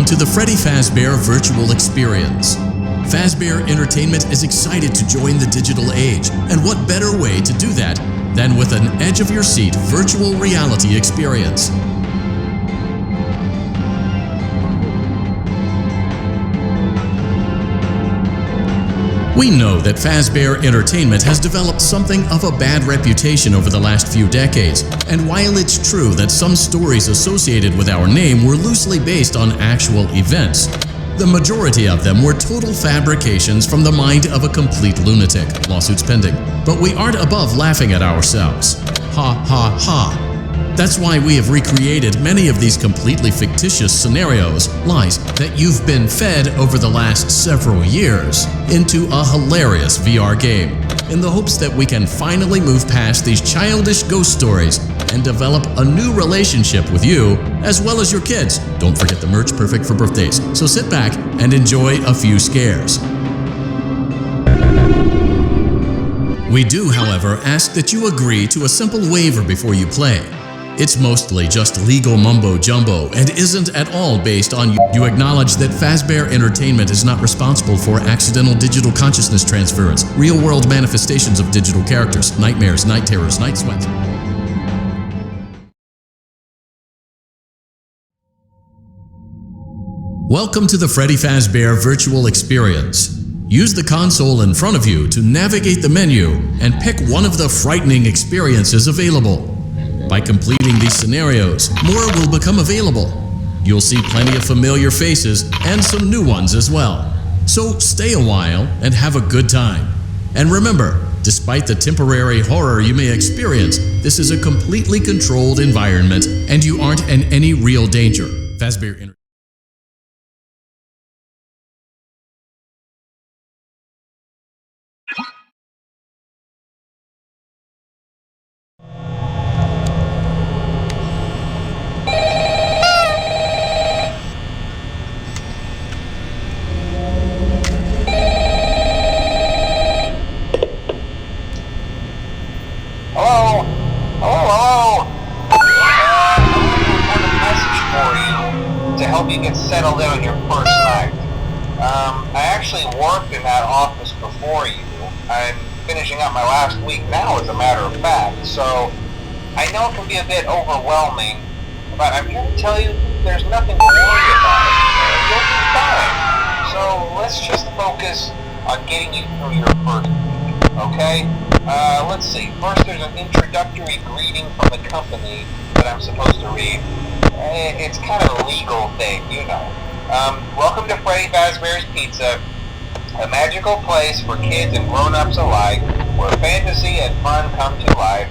Welcome to the Freddy Fazbear Virtual Experience. Fazbear Entertainment is excited to join the digital age, and what better way to do that than with an edge-of-your-seat virtual reality experience. We know that Fazbear Entertainment has developed something of a bad reputation over the last few decades, and while it's true that some stories associated with our name were loosely based on actual events, the majority of them were total fabrications from the mind of a complete lunatic, lawsuits pending. But we aren't above laughing at ourselves. Ha ha ha. That's why we have recreated many of these completely fictitious scenarios, lies, that you've been fed over the last several years into a hilarious VR game, in the hopes that we can finally move past these childish ghost stories and develop a new relationship with you, as well as your kids. Don't forget the merch, perfect for birthdays. So sit back and enjoy a few scares. We do, however, ask that you agree to a simple waiver before you play. It's mostly just legal mumbo-jumbo and isn't at all based on you. You acknowledge that Fazbear Entertainment is not responsible for accidental digital consciousness transference, real-world manifestations of digital characters, nightmares, night terrors, night sweats. Welcome to the Freddy Fazbear Virtual Experience. Use the console in front of you to navigate the menu and pick one of the frightening experiences available. By completing these scenarios, more will become available. You'll see plenty of familiar faces and some new ones as well. So stay a while and have a good time. And remember, despite the temporary horror you may experience, this is a completely controlled environment and you aren't in any real danger. Fazbear help you get settled in on your first night. I actually worked in that office before you. I'm finishing up my last week now, as a matter of fact, so I know it can be a bit overwhelming, but I'm here to tell you there's nothing to worry about. You'll be fine. So let's just focus on getting you through your first week, okay? Let's see. First, there's an introductory greeting from the company that I'm supposed to read. It's kind of a legal thing, you know. Welcome to Freddy Fazbear's Pizza, a magical place for kids and grown-ups alike, where fantasy and fun come to life.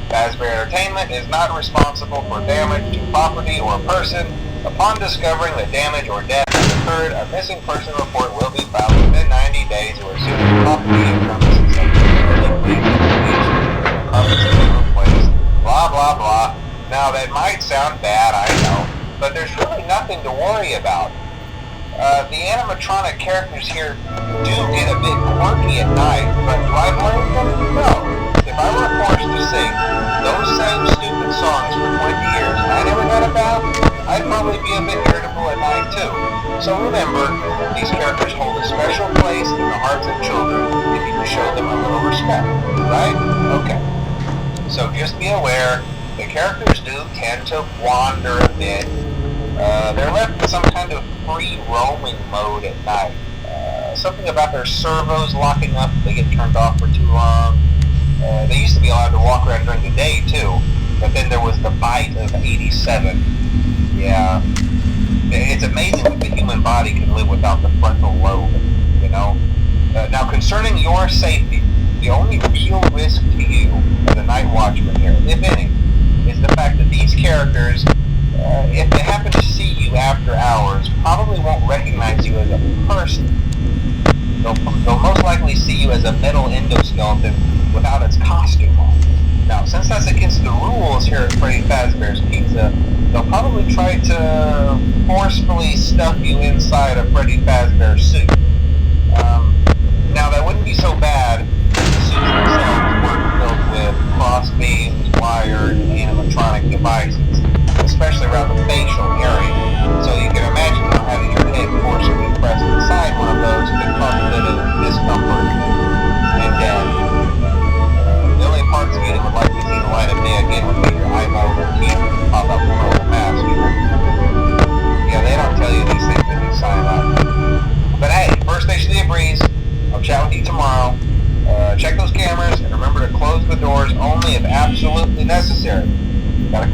Fazbear Entertainment is not responsible for damage to property or person. Upon discovering that damage or death has occurred, a missing person report will be filed within 90 days, or as soon as property and premises have been replaced. Blah, blah, blah. Now, that might sound bad, I know, but there's really nothing to worry about. The animatronic characters here do get a bit quirky at night, but do I blame them? No. If I were forced to sing those same stupid songs for 20 years and I never got a bath, I'd probably be a bit irritable at night too. So remember, these characters hold a special place in the hearts of children if you can show them a little respect, right? Okay. So just be aware, the characters do tend to wander a bit. They're left in some kind of free roaming mode at night. Something about their servos locking up if they get turned off for too long. They used to be allowed to walk around during the day too, but then there was the bite of 87. Yeah, it's amazing that the human body can live without the frontal lobe, you know? Now concerning your safety, the only real risk to you as a night watchman here, if any, is the fact that these characters, if they happen to see you after hours, probably won't recognize you as a person. They'll most likely see you as a metal endoskeleton without its costume on. Now, since that's against the rules here at Freddy Fazbear's Pizza, they'll probably try to forcefully stuff you inside a Freddy Fazbear suit. Now, that wouldn't be so bad if the suits themselves weren't filled with cross beams, wired, and animatronic devices, especially around the facial area. So you can imagine how having